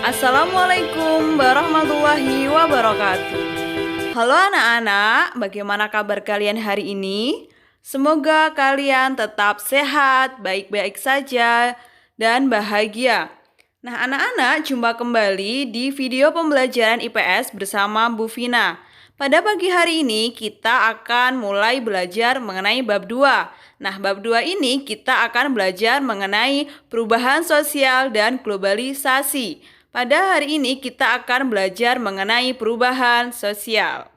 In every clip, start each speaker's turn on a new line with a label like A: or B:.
A: Assalamualaikum warahmatullahi wabarakatuh. Halo anak-anak, bagaimana kabar kalian hari ini? Semoga kalian tetap sehat, baik-baik saja, dan bahagia. Nah anak-anak, jumpa kembali di video pembelajaran IPS bersama Bu Vina. Pada pagi hari ini kita akan mulai belajar mengenai bab 2. Nah, bab 2 ini kita akan belajar mengenai perubahan sosial dan globalisasi. Pada hari ini kita akan belajar mengenai perubahan sosial.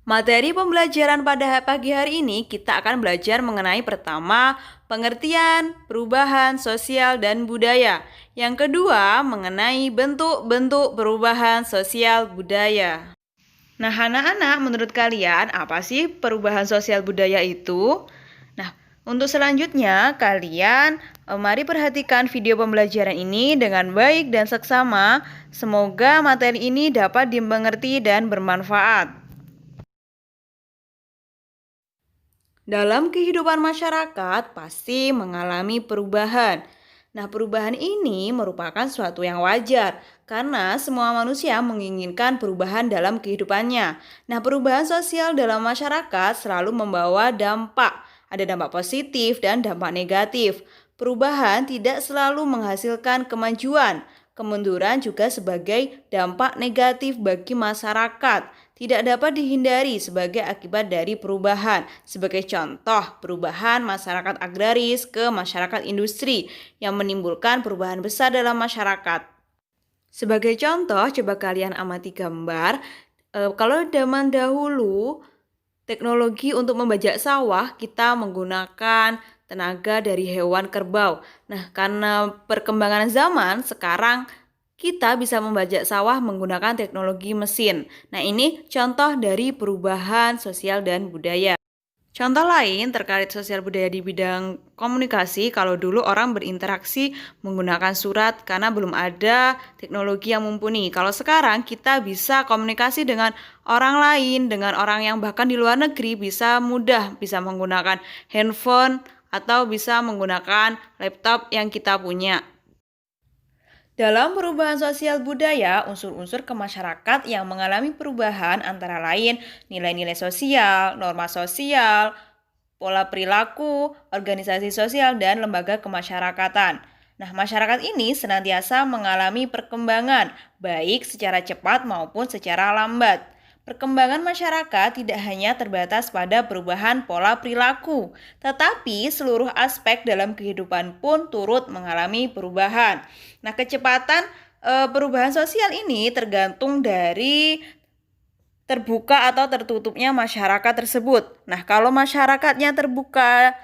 A: Materi pembelajaran pada pagi hari ini kita akan belajar mengenai pertama, pengertian, perubahan sosial dan budaya. Yang kedua, mengenai bentuk-bentuk perubahan sosial budaya. Nah, anak-anak, menurut kalian apa sih perubahan sosial budaya itu? Nah, untuk selanjutnya kalian mari perhatikan video pembelajaran ini dengan baik dan seksama. Semoga materi ini dapat dimengerti dan bermanfaat. Dalam kehidupan masyarakat pasti mengalami perubahan. Nah, perubahan ini merupakan suatu yang wajar karena semua manusia menginginkan perubahan dalam kehidupannya. Nah, perubahan sosial dalam masyarakat selalu membawa dampak. Ada dampak positif dan dampak negatif. Perubahan tidak selalu menghasilkan kemajuan. Kemunduran juga sebagai dampak negatif bagi masyarakat. Tidak dapat dihindari sebagai akibat dari perubahan. Sebagai contoh, perubahan masyarakat agraris ke masyarakat industri yang menimbulkan perubahan besar dalam masyarakat. Sebagai contoh, coba kalian amati gambar. Kalau zaman dahulu, teknologi untuk membajak sawah kita menggunakan tenaga dari hewan kerbau. Nah, karena perkembangan zaman sekarang kita bisa membajak sawah menggunakan teknologi mesin. Nah, ini contoh dari perubahan sosial dan budaya. Contoh lain terkait sosial budaya di bidang komunikasi, kalau dulu orang berinteraksi menggunakan surat karena belum ada teknologi yang mumpuni. Kalau sekarang kita bisa komunikasi dengan orang lain, dengan orang yang bahkan di luar negeri bisa mudah, bisa menggunakan handphone atau bisa menggunakan laptop yang kita punya. Dalam perubahan sosial budaya, unsur-unsur kemasyarakat yang mengalami perubahan antara lain nilai-nilai sosial, norma sosial, pola perilaku, organisasi sosial, dan lembaga kemasyarakatan. Nah, masyarakat ini senantiasa mengalami perkembangan, baik secara cepat maupun secara lambat. Perkembangan masyarakat tidak hanya terbatas pada perubahan pola perilaku, tetapi seluruh aspek dalam kehidupan pun turut mengalami perubahan. Nah, kecepatan perubahan sosial ini tergantung dari terbuka atau tertutupnya masyarakat tersebut. Nah, kalau masyarakatnya terbuka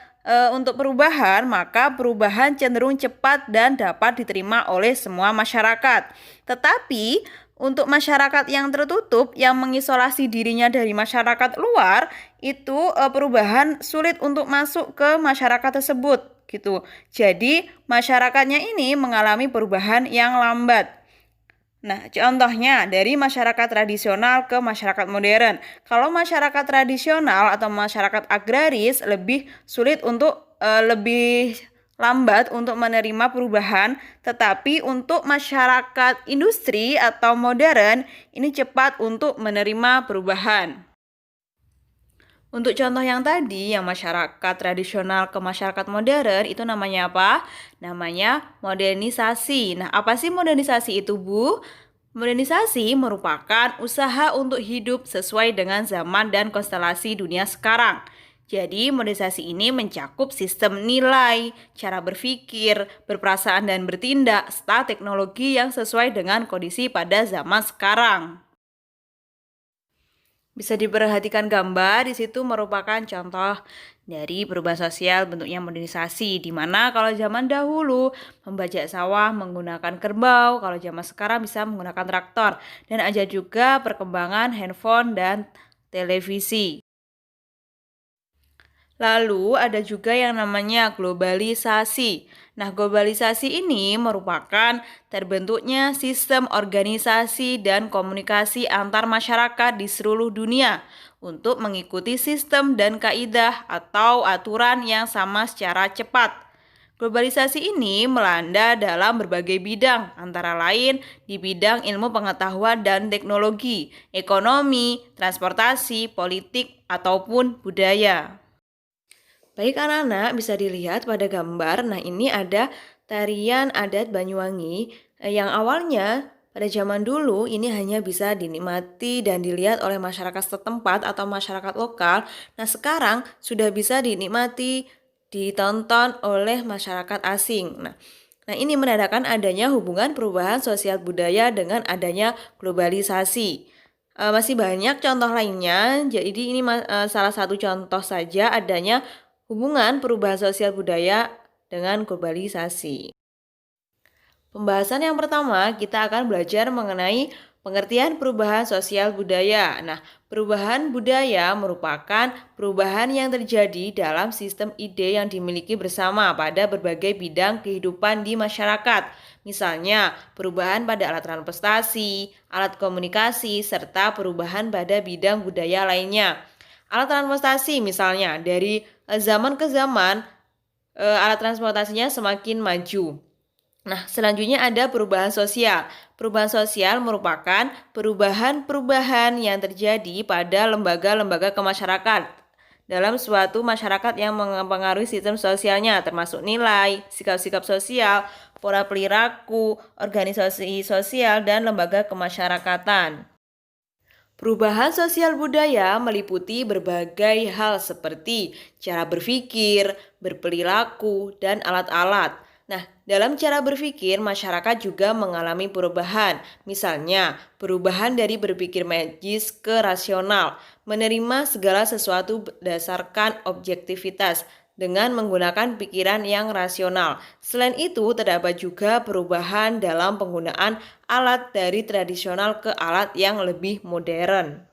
A: untuk perubahan, maka perubahan cenderung cepat dan dapat diterima oleh semua masyarakat. Tetapi untuk masyarakat yang tertutup, yang mengisolasi dirinya dari masyarakat luar, itu perubahan sulit untuk masuk ke masyarakat tersebut, gitu. Jadi masyarakatnya ini mengalami perubahan yang lambat. Nah, contohnya dari masyarakat tradisional ke masyarakat modern. Kalau masyarakat tradisional atau masyarakat agraris lebih sulit untuk lebih lambat untuk menerima perubahan, tetapi untuk masyarakat industri atau modern ini cepat untuk menerima perubahan. Untuk contoh yang tadi, yang masyarakat tradisional ke masyarakat modern, itu namanya apa? Namanya modernisasi. Nah, apa sih modernisasi itu, Bu? Modernisasi merupakan usaha untuk hidup sesuai dengan zaman dan konstelasi dunia sekarang. Jadi, modernisasi ini mencakup sistem nilai, cara berpikir, berperasaan dan bertindak, serta teknologi yang sesuai dengan kondisi pada zaman sekarang. Bisa diperhatikan gambar, di situ merupakan contoh dari perubahan sosial bentuknya modernisasi, di mana kalau zaman dahulu membajak sawah menggunakan kerbau, kalau zaman sekarang bisa menggunakan traktor, dan ada juga perkembangan handphone dan televisi. Lalu ada juga yang namanya globalisasi. Nah, globalisasi ini merupakan terbentuknya sistem organisasi dan komunikasi antar masyarakat di seluruh dunia untuk mengikuti sistem dan kaidah atau aturan yang sama secara cepat. Globalisasi ini melanda dalam berbagai bidang, antara lain di bidang ilmu pengetahuan dan teknologi, ekonomi, transportasi, politik, ataupun budaya. Baik anak-anak, bisa dilihat pada gambar. Nah, ini ada tarian adat Banyuwangi yang awalnya pada zaman dulu ini hanya bisa dinikmati dan dilihat oleh masyarakat setempat atau masyarakat lokal. Nah, sekarang sudah bisa dinikmati, ditonton oleh masyarakat asing. Nah, ini menandakan adanya hubungan perubahan sosial budaya dengan adanya globalisasi. Masih banyak contoh lainnya, jadi ini salah satu contoh saja adanya hubungan perubahan sosial budaya dengan globalisasi. Pembahasan yang pertama, kita akan belajar mengenai pengertian perubahan sosial budaya. Nah, perubahan budaya merupakan perubahan yang terjadi dalam sistem ide yang dimiliki bersama pada berbagai bidang kehidupan di masyarakat. Misalnya, perubahan pada alat transportasi, alat komunikasi, serta perubahan pada bidang budaya lainnya. Alat transportasi misalnya, dari zaman ke zaman, alat transportasinya semakin maju. Nah, selanjutnya ada perubahan sosial. Perubahan sosial merupakan perubahan-perubahan yang terjadi pada lembaga-lembaga kemasyarakat dalam suatu masyarakat yang mempengaruhi sistem sosialnya, termasuk nilai, sikap-sikap sosial, pola perilaku, organisasi sosial, dan lembaga kemasyarakatan. Perubahan sosial budaya meliputi berbagai hal seperti cara berpikir, berperilaku, dan alat-alat. Nah, dalam cara berpikir, masyarakat juga mengalami perubahan. Misalnya, perubahan dari berpikir magis ke rasional, menerima segala sesuatu berdasarkan objektivitas dengan menggunakan pikiran yang rasional. Selain itu, terdapat juga perubahan dalam penggunaan alat dari tradisional ke alat yang lebih modern.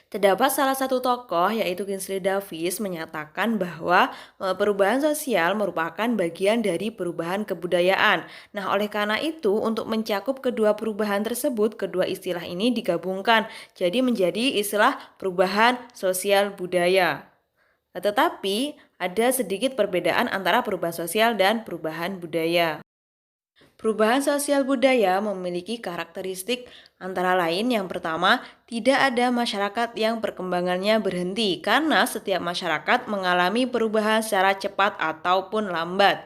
A: Terdapat salah satu tokoh yaitu Kingsley Davis menyatakan bahwa perubahan sosial merupakan bagian dari perubahan kebudayaan. Nah, oleh karena itu untuk mencakup kedua perubahan tersebut, kedua istilah ini digabungkan jadi menjadi istilah perubahan sosial budaya. Tetapi ada sedikit perbedaan antara perubahan sosial dan perubahan budaya. Perubahan sosial budaya memiliki karakteristik antara lain yang pertama, tidak ada masyarakat yang perkembangannya berhenti karena setiap masyarakat mengalami perubahan secara cepat ataupun lambat.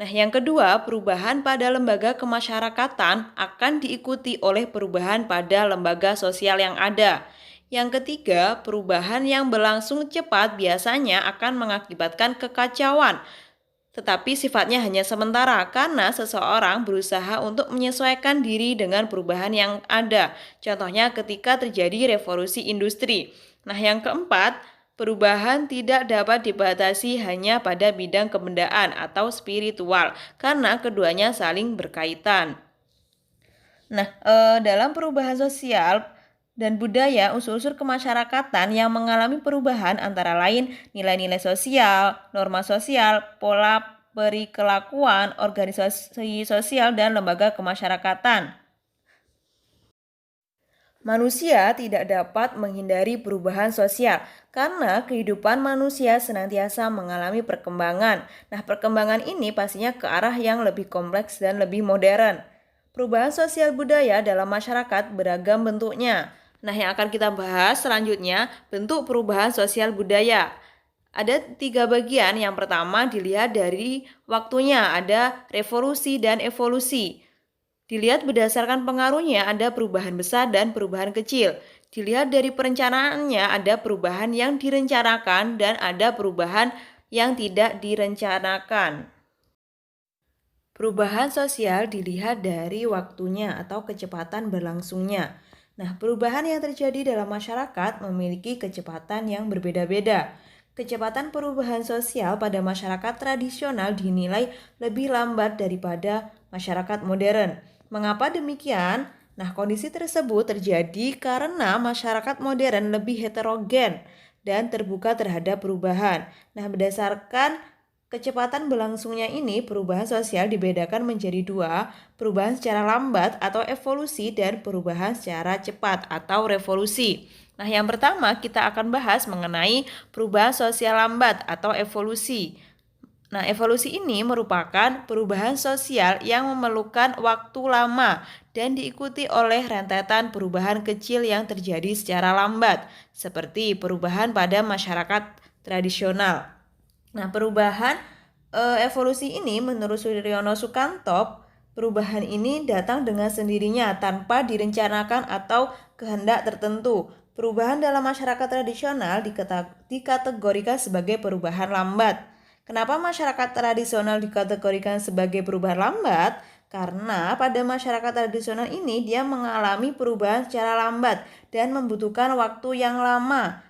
A: Nah, yang kedua, perubahan pada lembaga kemasyarakatan akan diikuti oleh perubahan pada lembaga sosial yang ada. Yang ketiga, perubahan yang berlangsung cepat biasanya akan mengakibatkan kekacauan, tetapi sifatnya hanya sementara karena seseorang berusaha untuk menyesuaikan diri dengan perubahan yang ada. Contohnya ketika terjadi revolusi industri. Nah, yang keempat, perubahan tidak dapat dibatasi hanya pada bidang kebendaan atau spiritual karena keduanya saling berkaitan. Nah, dalam perubahan sosial dan budaya, unsur-unsur kemasyarakatan yang mengalami perubahan antara lain nilai-nilai sosial, norma sosial, pola perilakuan, organisasi sosial, dan lembaga kemasyarakatan. Manusia tidak dapat menghindari perubahan sosial karena kehidupan manusia senantiasa mengalami perkembangan. Nah, perkembangan ini pastinya ke arah yang lebih kompleks dan lebih modern. Perubahan sosial budaya dalam masyarakat beragam bentuknya. Nah, yang akan kita bahas selanjutnya, bentuk perubahan sosial budaya. Ada 3 bagian. Yang pertama dilihat dari waktunya, ada revolusi dan evolusi. Dilihat berdasarkan pengaruhnya, ada perubahan besar dan perubahan kecil. Dilihat dari perencanaannya, ada perubahan yang direncanakan dan ada perubahan yang tidak direncanakan. Perubahan sosial dilihat dari waktunya atau kecepatan berlangsungnya. Nah, perubahan yang terjadi dalam masyarakat memiliki kecepatan yang berbeda-beda. Kecepatan perubahan sosial pada masyarakat tradisional dinilai lebih lambat daripada masyarakat modern. Mengapa demikian? Nah, kondisi tersebut terjadi karena masyarakat modern lebih heterogen dan terbuka terhadap perubahan. Nah, berdasarkan kecepatan berlangsungnya ini, perubahan sosial dibedakan menjadi 2, perubahan secara lambat atau evolusi dan perubahan secara cepat atau revolusi. Nah, yang pertama kita akan bahas mengenai perubahan sosial lambat atau evolusi. Nah, evolusi ini merupakan perubahan sosial yang memerlukan waktu lama dan diikuti oleh rentetan perubahan kecil yang terjadi secara lambat, seperti perubahan pada masyarakat tradisional. Nah, evolusi ini menurut Suryono Sukanto, perubahan ini datang dengan sendirinya tanpa direncanakan atau kehendak tertentu. Perubahan dalam masyarakat tradisional dikategorikan sebagai perubahan lambat. Kenapa masyarakat tradisional dikategorikan sebagai perubahan lambat? Karena pada masyarakat tradisional ini dia mengalami perubahan secara lambat dan membutuhkan waktu yang lama.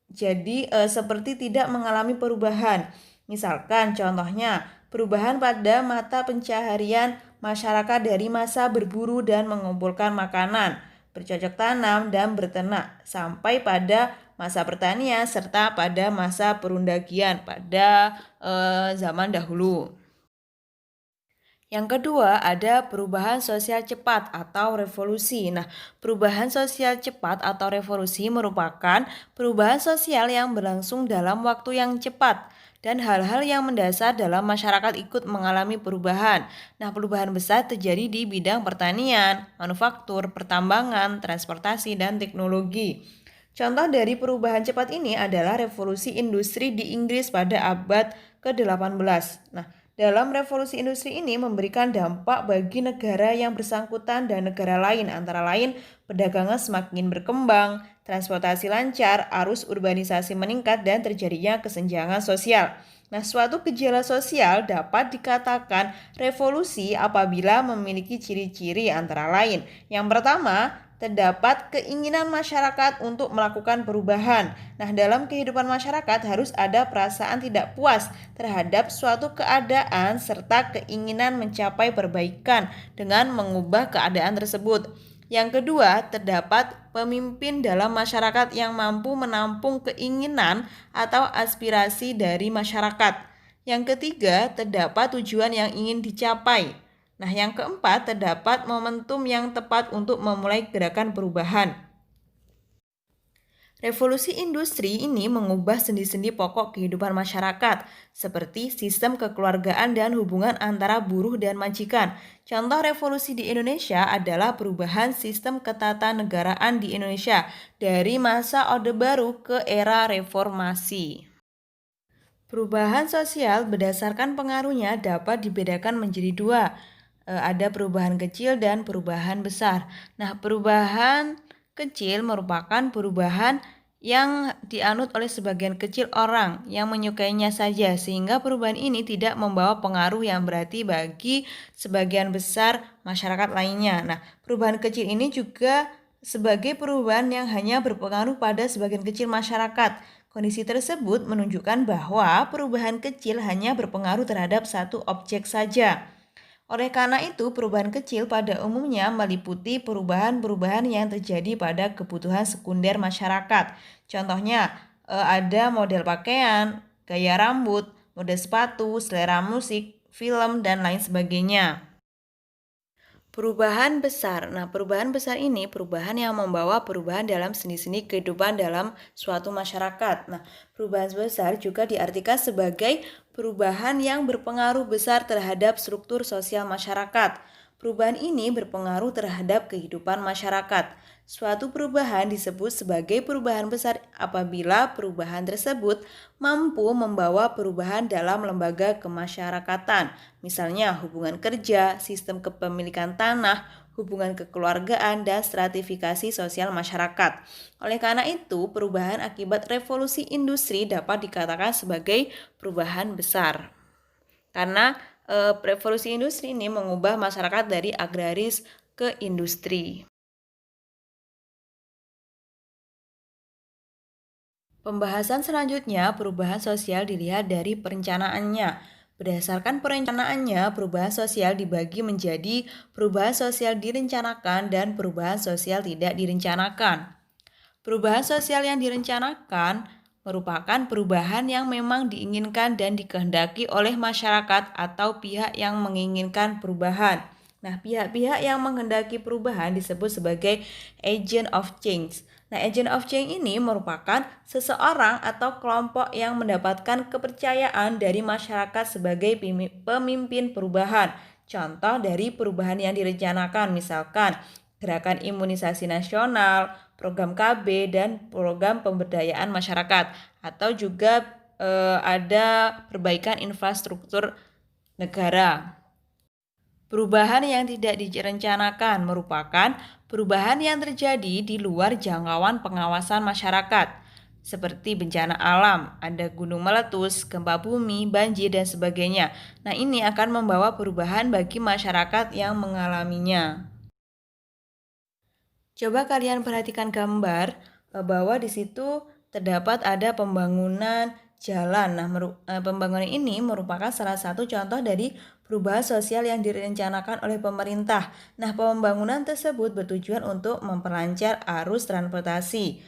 A: Jadi seperti tidak mengalami perubahan. Misalkan contohnya perubahan pada mata pencaharian masyarakat dari masa berburu dan mengumpulkan makanan, bercocok tanam dan berternak sampai pada masa pertanian serta pada masa perundagian pada zaman dahulu. Yang kedua, ada perubahan sosial cepat atau revolusi. Nah, perubahan sosial cepat atau revolusi merupakan perubahan sosial yang berlangsung dalam waktu yang cepat dan hal-hal yang mendasar dalam masyarakat ikut mengalami perubahan. Nah, perubahan besar terjadi di bidang pertanian, manufaktur, pertambangan, transportasi, dan teknologi. Contoh dari perubahan cepat ini adalah revolusi industri di Inggris pada abad ke-18. Nah, dalam revolusi industri ini memberikan dampak bagi negara yang bersangkutan dan negara lain, antara lain perdagangan semakin berkembang, transportasi lancar, arus urbanisasi meningkat, dan terjadinya kesenjangan sosial. Nah, suatu gejala sosial dapat dikatakan revolusi apabila memiliki ciri-ciri antara lain. Yang pertama, terdapat keinginan masyarakat untuk melakukan perubahan. Nah, dalam kehidupan masyarakat harus ada perasaan tidak puas terhadap suatu keadaan serta keinginan mencapai perbaikan dengan mengubah keadaan tersebut. Yang kedua, terdapat pemimpin dalam masyarakat yang mampu menampung keinginan atau aspirasi dari masyarakat. Yang ketiga, terdapat tujuan yang ingin dicapai. Nah, yang keempat, terdapat momentum yang tepat untuk memulai gerakan perubahan. Revolusi industri ini mengubah sendi-sendi pokok kehidupan masyarakat, seperti sistem kekeluargaan dan hubungan antara buruh dan majikan. Contoh revolusi di Indonesia adalah perubahan sistem ketatanegaraan di Indonesia dari masa Orde Baru ke era reformasi. Perubahan sosial berdasarkan pengaruhnya dapat dibedakan menjadi dua. Ada perubahan kecil dan perubahan besar. Nah, perubahan kecil merupakan perubahan yang dianut oleh sebagian kecil orang yang menyukainya saja, sehingga perubahan ini tidak membawa pengaruh yang berarti bagi sebagian besar masyarakat lainnya. Nah, perubahan kecil ini juga sebagai perubahan yang hanya berpengaruh pada sebagian kecil masyarakat. Kondisi tersebut menunjukkan bahwa perubahan kecil hanya berpengaruh terhadap satu objek saja. Oleh karena itu, perubahan kecil pada umumnya meliputi perubahan-perubahan yang terjadi pada kebutuhan sekunder masyarakat. Contohnya, ada model pakaian, gaya rambut, mode sepatu, selera musik, film, dan lain sebagainya. Perubahan besar. Nah, perubahan besar ini perubahan yang membawa perubahan dalam sendi-sendi kehidupan dalam suatu masyarakat. Nah, perubahan besar juga diartikan sebagai perubahan yang berpengaruh besar terhadap struktur sosial masyarakat. Perubahan ini berpengaruh terhadap kehidupan masyarakat. Suatu perubahan disebut sebagai perubahan besar apabila perubahan tersebut mampu membawa perubahan dalam lembaga kemasyarakatan, misalnya hubungan kerja, sistem kepemilikan tanah, hubungan kekeluargaan, dan stratifikasi sosial masyarakat. Oleh karena itu, perubahan akibat revolusi industri dapat dikatakan sebagai perubahan besar. Karena revolusi industri ini mengubah masyarakat dari agraris ke industri. Pembahasan selanjutnya, perubahan sosial dilihat dari perencanaannya. Berdasarkan perencanaannya, perubahan sosial dibagi menjadi perubahan sosial direncanakan dan perubahan sosial tidak direncanakan. Perubahan sosial yang direncanakan merupakan perubahan yang memang diinginkan dan dikehendaki oleh masyarakat atau pihak yang menginginkan perubahan. Nah, pihak-pihak yang menghendaki perubahan disebut sebagai agent of change. Nah, agent of change ini merupakan seseorang atau kelompok yang mendapatkan kepercayaan dari masyarakat sebagai pemimpin perubahan. Contoh dari perubahan yang direncanakan, misalkan gerakan imunisasi nasional, program KB, dan program pemberdayaan masyarakat. Atau juga ada perbaikan infrastruktur negara. Perubahan yang tidak direncanakan merupakan perubahan yang terjadi di luar jangkauan pengawasan masyarakat, seperti bencana alam, ada gunung meletus, gempa bumi, banjir, dan sebagainya. Nah, ini akan membawa perubahan bagi masyarakat yang mengalaminya. Coba kalian perhatikan gambar bahwa di situ terdapat ada pembangunan jalan. Nah, pembangunan ini merupakan salah satu contoh dari perubahan sosial yang direncanakan oleh pemerintah. Nah, pembangunan tersebut bertujuan untuk memperlancar arus transportasi.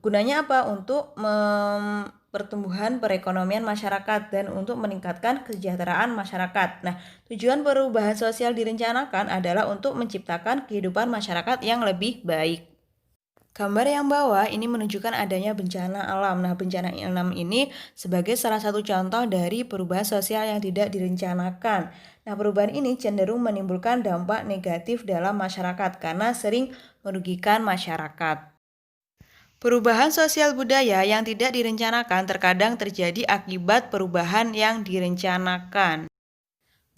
A: Gunanya apa? Untuk pertumbuhan perekonomian masyarakat dan untuk meningkatkan kesejahteraan masyarakat. Nah, tujuan perubahan sosial direncanakan adalah untuk menciptakan kehidupan masyarakat yang lebih baik. Gambar yang bawah ini menunjukkan adanya bencana alam. Nah, bencana alam ini sebagai salah satu contoh dari perubahan sosial yang tidak direncanakan. Nah, perubahan ini cenderung menimbulkan dampak negatif dalam masyarakat karena sering merugikan masyarakat. Perubahan sosial budaya yang tidak direncanakan terkadang terjadi akibat perubahan yang direncanakan.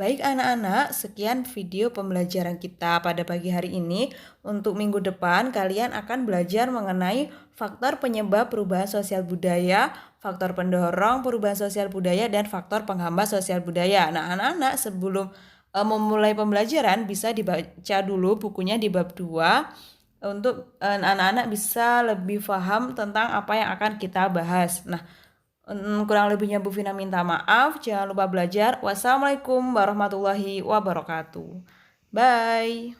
A: Baik anak-anak, sekian video pembelajaran kita pada pagi hari ini. Untuk minggu depan, kalian akan belajar mengenai faktor penyebab perubahan sosial budaya, faktor pendorong perubahan sosial budaya, dan faktor penghambat sosial budaya. Nah, anak-anak sebelum memulai pembelajaran bisa dibaca dulu bukunya di bab 2 untuk anak-anak bisa lebih paham tentang apa yang akan kita bahas. Nah, kurang lebihnya Bu Vina minta maaf. Jangan lupa belajar. Wassalamualaikum warahmatullahi wabarakatuh. Bye.